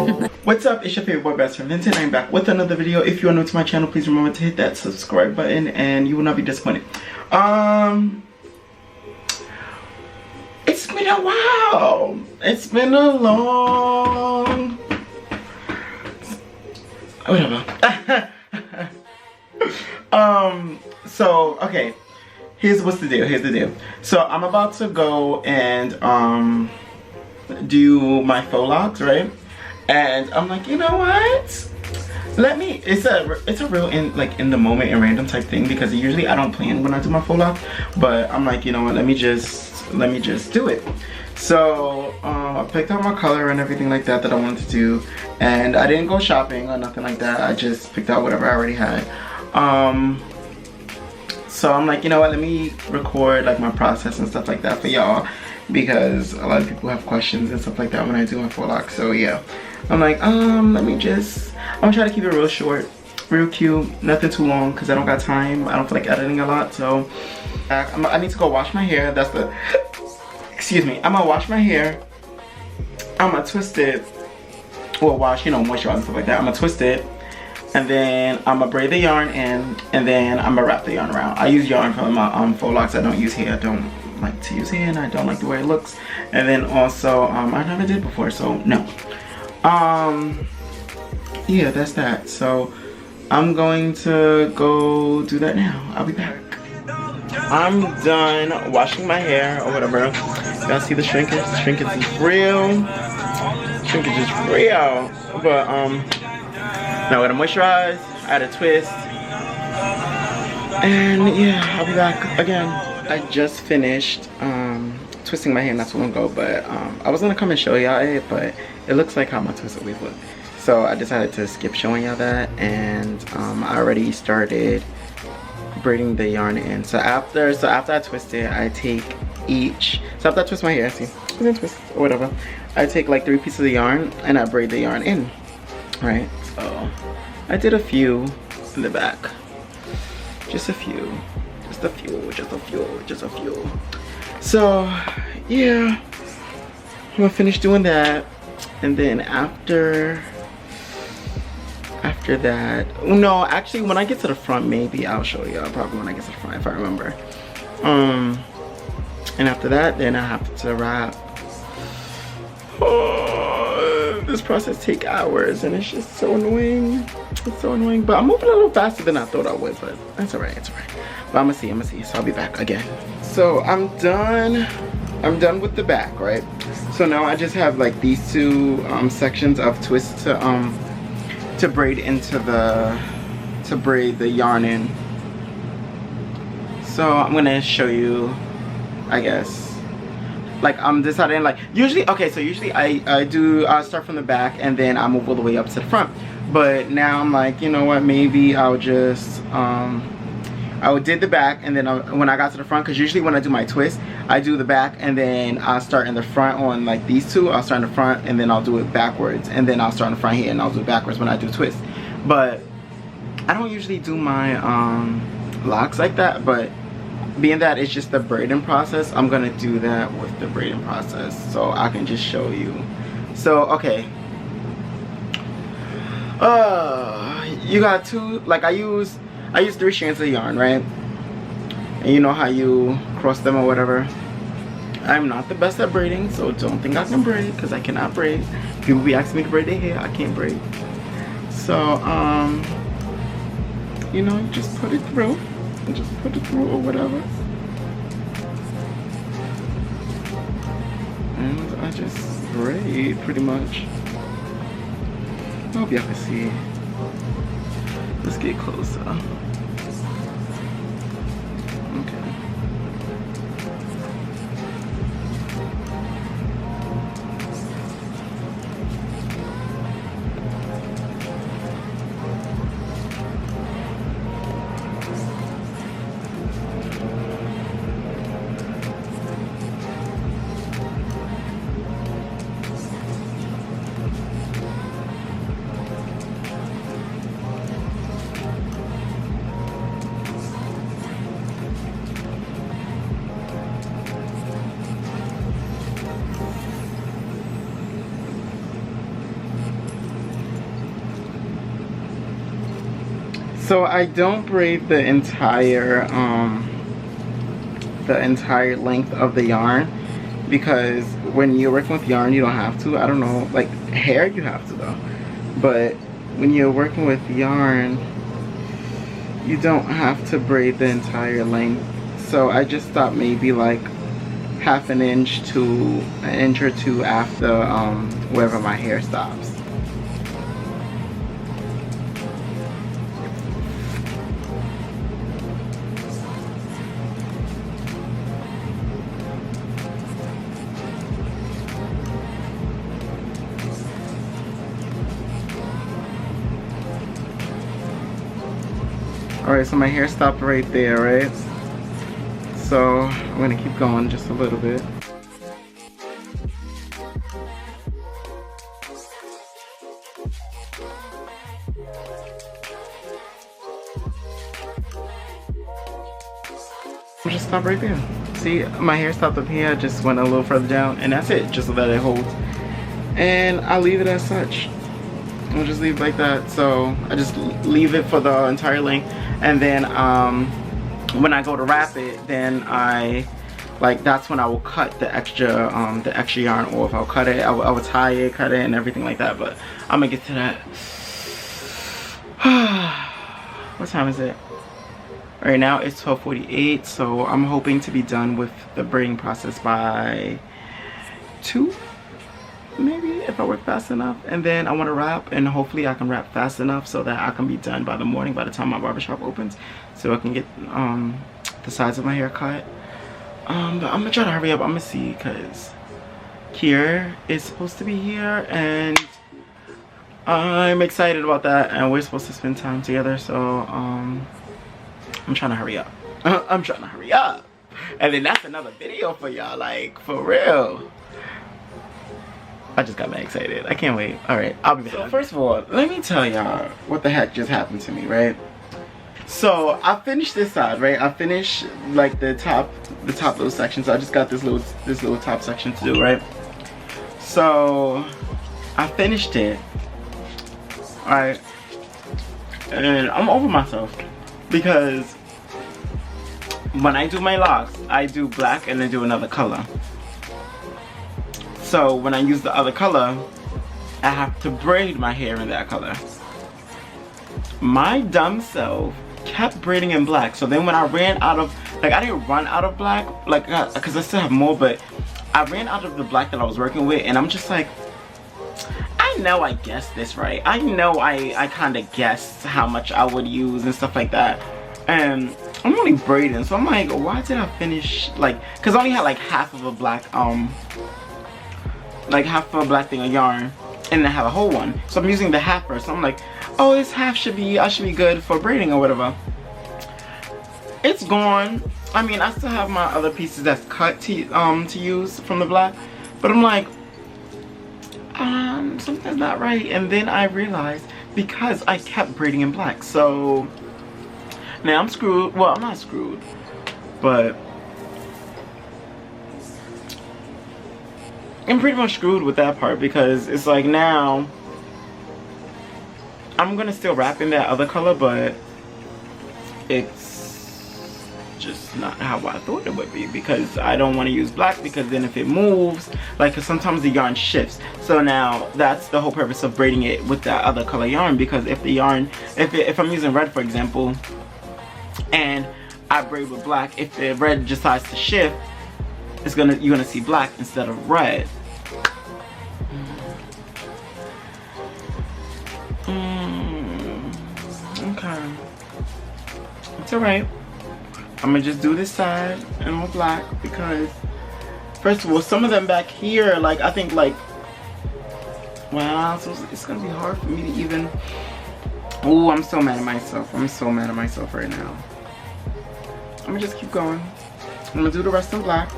What's up? It's your favorite boy best friend Vincent. I'm back with another video. If you are new to my channel, please remember to hit that subscribe button and you will not be disappointed. It's been a while. It's been a long whatever. So okay, here's what's the deal. Here's the deal. So I'm about to go and do my faux locks, right? And I'm like, you know what? Let me. It's a real in the moment and random type thing, because usually I don't plan when I do my faux lock, but I'm like, you know what? Let me just do it. So I picked out my color and everything like that I wanted to do, and I didn't go shopping or nothing like that. I just picked out whatever I already had. So I'm like, you know what? Let me record like my process and stuff like that for y'all, because a lot of people have questions and stuff like that when I do my faux lock. So yeah, I'm like, I'm gonna try to keep it real short, real cute, nothing too long, because I don't got time. I don't feel like editing a lot. So I need to go wash my hair. That's the excuse me. I'm gonna wash my hair. I'm gonna twist it, or wash, you know, moisturize and stuff like that. I'm gonna twist it, and then I'm gonna braid the yarn in, and then I'm gonna wrap the yarn around. I use yarn for my faux locks. I don't use hair. I don't like to use hair, and I don't like the way it looks. And then also I never did before, so no. Yeah, that's that. So I'm going to go do that now. I'll be back. I'm done washing my hair or whatever. Y'all see the shrinkage? The shrinkage is real. Shrinkage is real. But now I'm gonna moisturize, add a twist, and yeah, I'll be back again. I just finished twisting my hair not too long ago, but I was gonna come and show y'all it, but it looks like how my twist always look. So I decided to skip showing y'all that, and I already started braiding the yarn in. So after I twist it, I take each. So after I twist my hair, see, I didn't twist or whatever. I take like 3 pieces of yarn and I braid the yarn in, right? So I did a few in the back, just a few. Just a few. So yeah, I'm gonna finish doing that, and then after that, no, actually when I get to the front, maybe I'll show y'all, probably when I get to the front if I remember. And after that, then I have to wrap. Oh, this process takes hours and it's just so annoying. It's so annoying, but I'm moving a little faster than I thought I would, but that's alright, it's alright. But I'm gonna see, so I'll be back again. So I'm done with the back, right? So now I just have like these 2 sections of twist to braid into to braid the yarn in. So I'm gonna show you, I guess. Like I'm deciding, like usually, okay, so usually I start from the back and then I move all the way up to the front. But now I'm like, you know what, maybe I'll just I did the back, and then when I got to the front, because usually when I do my twist, I do the back and then I'll start in the front on like these 2. I'll start in the front and then I'll do it backwards, and then I'll start in the front here and I'll do it backwards when I do twist. But I don't usually do my locks like that, but being that it's just the braiding process, I'm gonna do that with the braiding process so I can just show you. So okay, you got 2, like I use 3 strands of yarn, right? And you know how you cross them or whatever. I'm not the best at braiding, so don't think I can braid, because I cannot braid. People be asking me to braid their hair, I can't braid. So you know, just put it through. Or whatever. And I just braid pretty much. I hope y'all can see. Let's get closer. Okay. So I don't braid the entire length of the yarn, because when you're working with yarn you don't have to. I don't know, like hair you have to though, but when you're working with yarn you don't have to braid the entire length. So I just thought maybe like half an inch to an inch or two after wherever my hair stops. Alright, so my hair stopped right there, right? So I'm gonna keep going just a little bit. Just stop right there. See, my hair stopped up here, just went a little further down, and that's it, just so that it holds. And I'll leave it as such. I'll just leave it like that. So I just leave it for the entire length, and then when I go to wrap it, then that's when I will cut the extra yarn off. I'll cut it, I will tie it, cut it, and everything like that. But I'm gonna get to that. What time is it? Right now it's 12:48, so I'm hoping to be done with the braiding process by 2, maybe, if I work fast enough. And then I want to wrap, and hopefully I can wrap fast enough so that I can be done by the morning, by the time my barbershop opens, so I can get the sides of my hair cut. But I'm gonna try to hurry up. I'm gonna see, because Kier is supposed to be here and I'm excited about that, and we're supposed to spend time together. So I'm trying to hurry up. I'm trying to hurry up, and then that's another video for y'all, like, for real. I just got mad excited. I can't wait. All right, I'll be back. So first of all, let me tell y'all what the heck just happened to me, right? So I finished this side, right? I finished like the top little section. So I just got this little top section to do, right? So I finished it, all right, and I'm over myself, because when I do my locks, I do black and then do another color. So when I use the other color, I have to braid my hair in that color. My dumb self kept braiding in black. So then when I ran out of, like, I didn't run out of black, like, because I still have more, but I ran out of the black that I was working with, and I'm just like, I know I guessed this right. I know I kind of guessed how much I would use and stuff like that. And I'm only braiding, so I'm like, why did I finish, like, because I only had like half of a black thing of yarn, and I have a whole one, so I'm using the half first. So I'm like, oh, this half should be good for braiding or whatever. It's gone. I mean, I still have my other pieces that's cut to use from the black, but I'm like, something's not right. And then I realized, because I kept braiding in black, so now I'm screwed. Well, I'm not screwed, but I'm pretty much screwed with that part, because it's like, now I'm gonna still wrap in that other color, but it's just not how I thought it would be, because I don't want to use black, because then if it moves, like, 'cause sometimes the yarn shifts. So now that's the whole purpose of braiding it with that other color yarn, because if the yarn, if I'm using red, for example, and I braid with black, if the red decides to shift, you're gonna see black instead of red. Okay, it's alright. I'm gonna just do this side and all black, because first of all, some of them back here, like, I think, like, wow, so it's gonna be hard for me to even. Oh, I'm so mad at myself. I'm so mad at myself right now. I'm gonna just keep going. I'm gonna do the rest in black,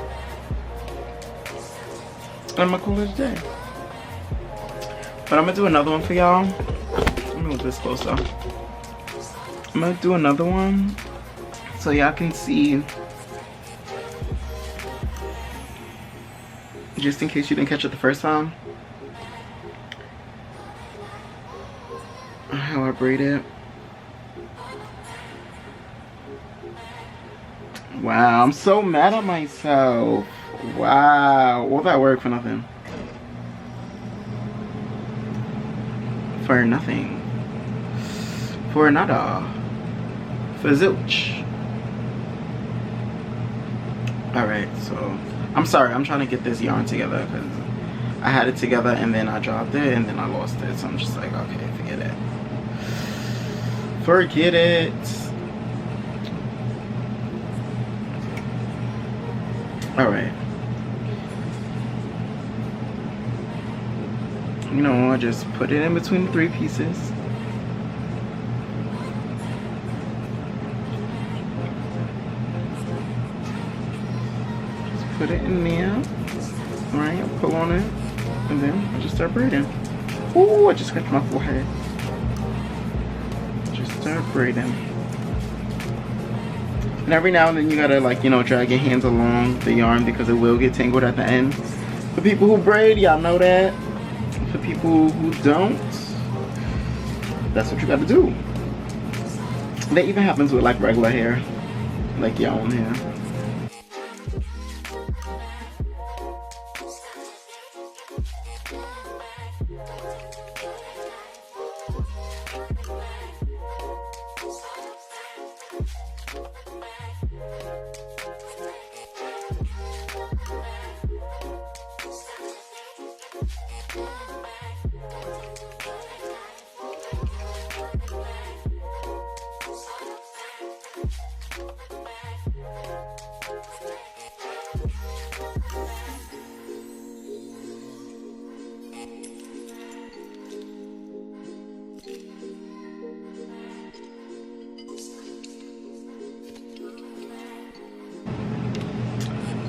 and I'm gonna call it a day. But I'm gonna do another one for y'all. Let me move this closer. I'm gonna do another one so y'all can see, just in case you didn't catch it the first time, how I braid it. Wow, I'm so mad at myself. Wow, all that work for nothing. For nothing. For nada. For zilch. Alright, so I'm sorry, I'm trying to get this yarn together because I had it together and then I dropped it and then I lost it. So I'm just like, okay, forget it. Forget it. Alright. You know, I just put it in between the 3 pieces. Just put it in there. Alright, I'll pull on it. And then I just start braiding. Ooh, I just scratched my forehead. Just start braiding. And every now and then you gotta, like, you know, drag your hands along the yarn because it will get tangled at the end. For people who braid, y'all know that. For people who don't, that's what you gotta do. That even happens with like regular hair, like your own hair.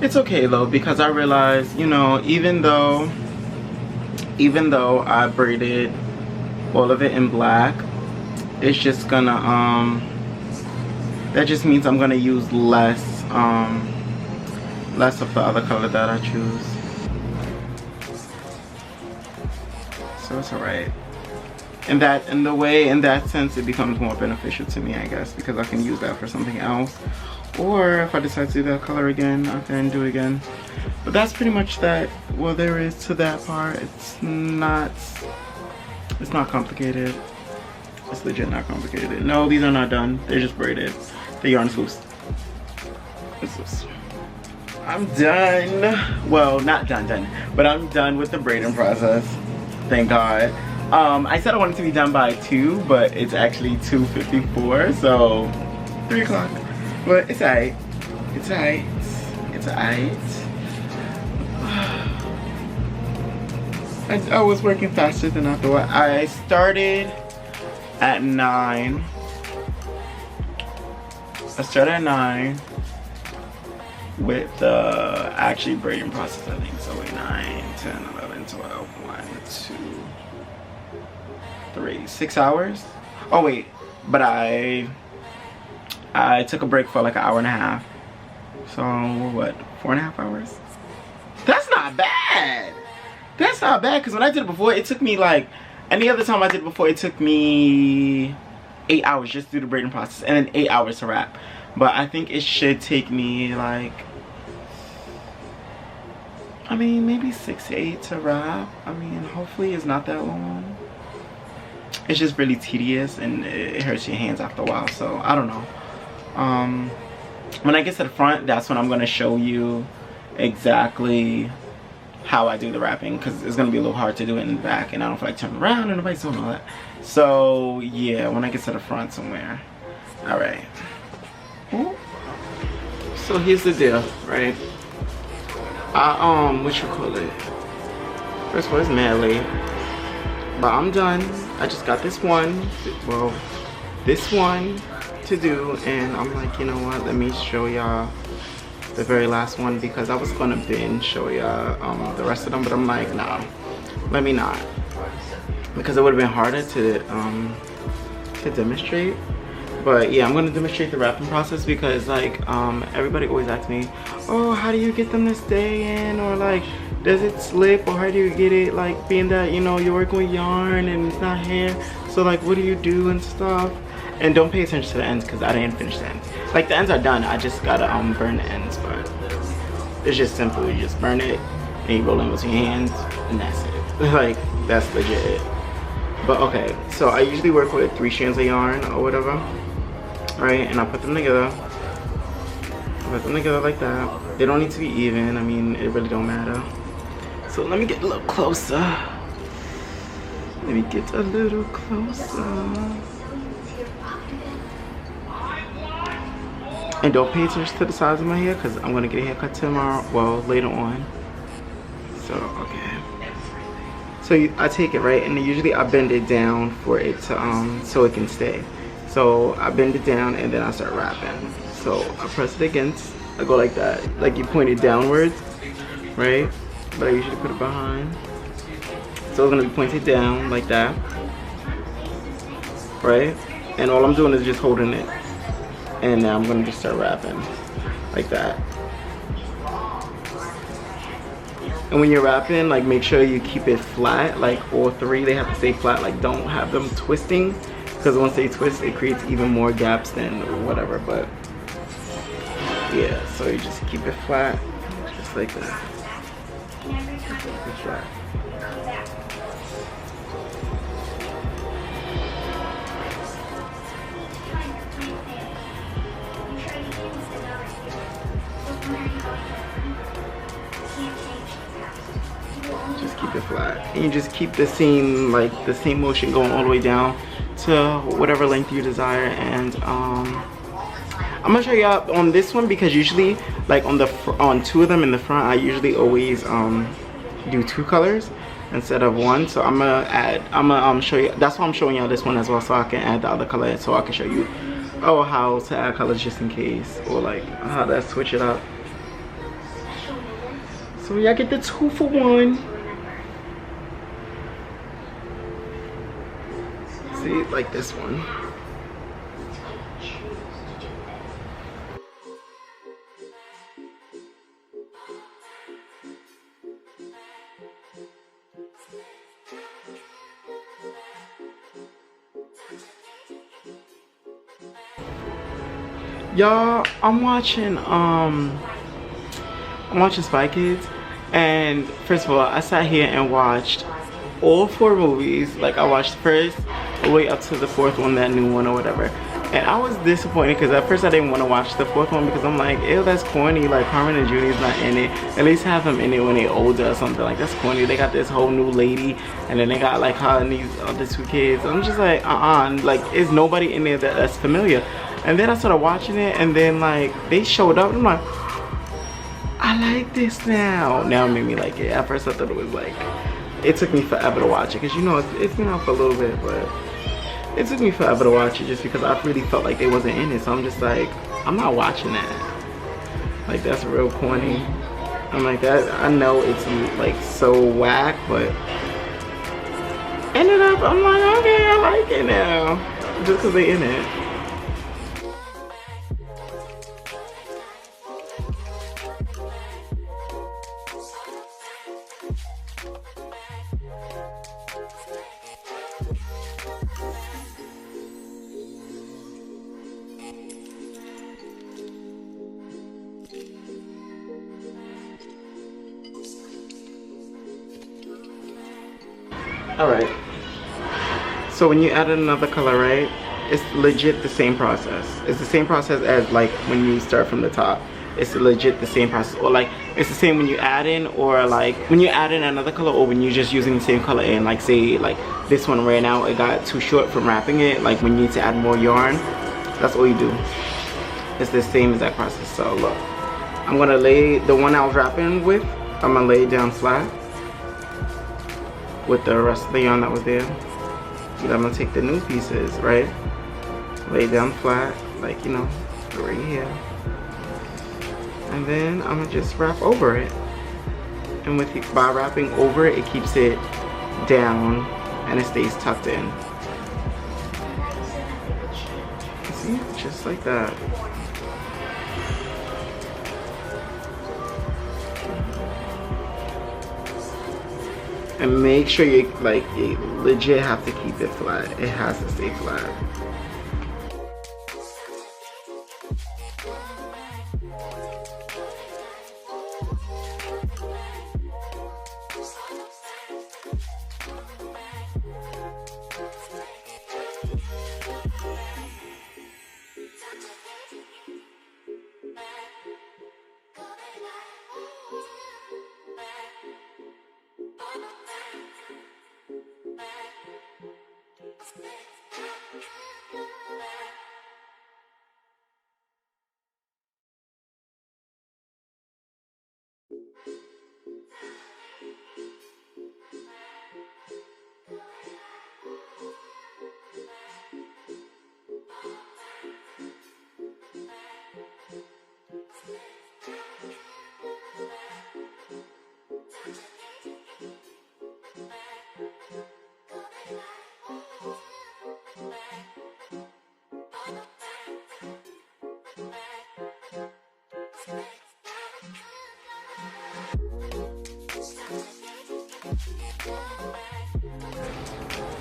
It's okay though, because I realized, you know, even though I braided all of it in black, it's just gonna that just means I'm gonna use less of the other color that I choose. So it's alright. In that sense, it becomes more beneficial to me, I guess, because I can use that for something else. Or if I decide to do that color again, I can do it again. But that's pretty much that. Well, there is to that part. It's not complicated. It's legit not complicated. No, these are not done. They're just braided. The yarn's loose. It's loose. I'm done. Well, not done, but I'm done with the braiding process. Thank God. I said I wanted to be done by 2, but it's actually 2:54, so 3 o'clock. But it's alright. It's alright. It's alright. I was working faster than I thought. I started at 9. I started at 9 with the actually braiding process, I think. So wait, 9, 10, 11, 12, 1, 2, 3, 6 hours. Oh wait, but I took a break for like an hour and a half. So what, 4.5 hours? That's not bad. That's not bad, because when I did it before, it took me like, any other time I did it before, it took me 8 hours just to do the braiding process and then 8 hours to wrap. But I think it should take me like, I mean, maybe 6 to 8 to wrap. I mean, hopefully it's not that long. It's just really tedious and it hurts your hands after a while, so I don't know. When I get to the front, that's when I'm going to show you exactly how I do the wrapping, because it's going to be a little hard to do it in the back and I don't feel like turning around and nobody's doing all that. So yeah, when I get to the front somewhere. Alright. So here's the deal, right? What you call it? First of all, it's mad late, but I'm done. I just got this one, well, this one to do, and I'm like, you know what, let me show y'all the very last one, because I was gonna binge show y'all the rest of them, but I'm like, nah, let me not, because it would have been harder to demonstrate. But yeah, I'm gonna demonstrate the wrapping process, because like everybody always asks me, oh, how do you get them to stay in, or like, does it slip, or how do you get it, like, being that, you know, you're working with yarn and it's not hair, so like, what do you do and stuff. And don't pay attention to the ends because I didn't finish the ends. Like the ends are done, I just gotta burn the ends, but it's just simple. You just burn it and you roll in with your hands and that's it. Like that's legit it. But okay, so I usually work with 3 strands of yarn or whatever, right? And I put them together. I put them together like that. They don't need to be even. I mean, it really don't matter. So let me get a little closer. Let me get a little closer. And don't pay attention to the size of my hair because I'm gonna get a haircut tomorrow. Well, later on. So okay. So I take it right, and then usually I bend it down for it to so it can stay. So I bend it down and then I start wrapping. So I press it against. I go like that, like you point it downwards, right? But I usually put it behind. So it's gonna be pointed down like that, right? And all I'm doing is just holding it. And now I'm gonna just start wrapping like that. And when you're wrapping, like make sure you keep it flat, like all 3, they have to stay flat, like don't have them twisting, because once they twist, it creates even more gaps than whatever, but yeah, so you just keep it flat, just like that. Keep it flat. Just keep it flat, and you just keep the seam, like the seam motion going all the way down to whatever length you desire. And I'm gonna show you out on this one because usually like on 2 of them in the front, I usually always do 2 colors instead of 1. So I'm gonna show you, that's why I'm showing y'all this one as well, so I can add the other color, so I can show you how to add colors just in case, or like how to switch it up. So y'all get the 2 for 1. See, like this one. Y'all, I'm watching Spy Kids, and first of all, I sat here and watched all 4 movies. Like I watched the first all the way up to the 4th one, that new one or whatever. And I was disappointed because at first I didn't want to watch the 4th one because I'm like, ew, that's corny. Like Carmen and Judy's not in it. At least have them in it when they're older or something. Like that's corny. They got this whole new lady, and then they got like her and these other 2 kids. I'm just like, like is nobody in there that's familiar? And then I started watching it, and then like they showed up, and I'm like, I like this now. Now it made me like it. At first I thought it was like, it took me forever to watch it because you know it's been out for a little bit, but it took me forever to watch it just because I really felt like they wasn't in it. So I'm just like, I'm not watching that. Like that's real corny. I'm like that. I know it's like so whack, but ended up I'm like, okay, I like it now just because they in it. Alright, so when you add another color, right, it's legit the same process. It's the same process as like when you start from the top. It's legit the same process, or like it's the same when you add in, or like when you add in another color, or when you're just using the same color in. Like say like this one right now, it got too short from wrapping it. Like when you need to add more yarn, that's all you do. It's the same exact process. So look, I'm gonna lay the one I was wrapping with, I'm gonna lay it down flat with the rest of the yarn that was there. And I'm gonna take the new pieces, right? Lay it down flat, like you know, right here. And then I'm gonna just wrap over it. And by wrapping over it, it keeps it down and it stays tucked in. See, just like that. And make sure you legit have to keep it flat. It has to stay flat.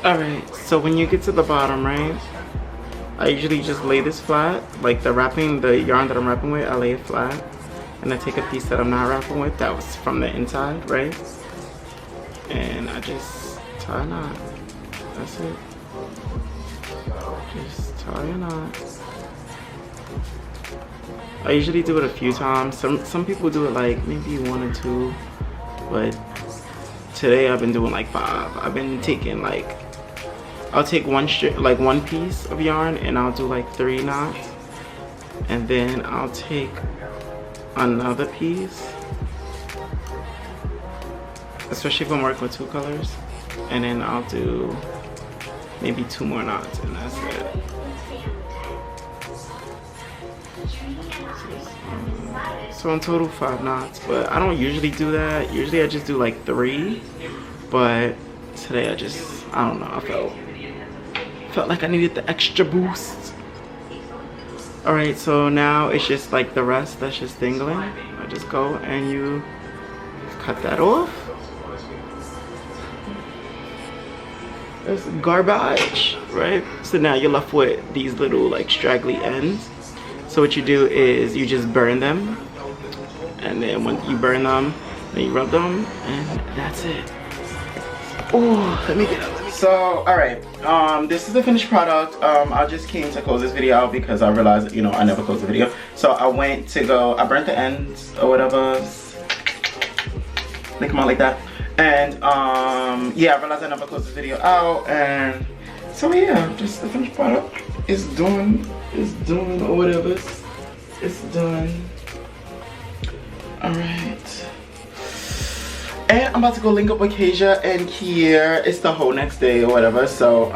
Alright, so when you get to the bottom, right, I usually just lay this flat, like the yarn that I'm wrapping with, I lay it flat. And I take a piece that I'm not wrapping with, that was from the inside, right? And I just tie a knot. That's it. Just tie a knot. I usually do it a few times. Some people do it like maybe 1 or 2, but today I've been doing like 5. I've been taking like, I'll take one piece of yarn and I'll do like 3 knots, and then I'll take another piece, especially if I'm working with 2 colors, and then I'll do maybe 2 more knots, and that's it. So in total 5 knots, but I don't usually do that. Usually I just do like 3, but today I don't know, I felt like I needed the extra boost. Alright, so now it's just like the rest that's just dangling. I just go and you cut that off. That's garbage, right? So now you're left with these little like straggly ends. So what you do is you just burn them, and then when you burn them, then you rub them, and that's it. Oh, let me get up. So, alright, this is the finished product. I just came to close this video out because I realized, you know, I never closed the video. So I went to I burnt the ends or whatever. They come out like that. And yeah, I realized I never closed this video out. And so yeah, just the finished product is done or whatever. It's done. Alright. And I'm about to go link up with Kasia and Kier. It's the whole next day or whatever. So,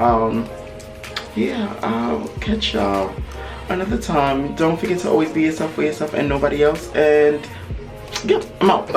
yeah, I'll catch y'all another time. Don't forget to always be yourself for yourself and nobody else. And, yeah, I'm out.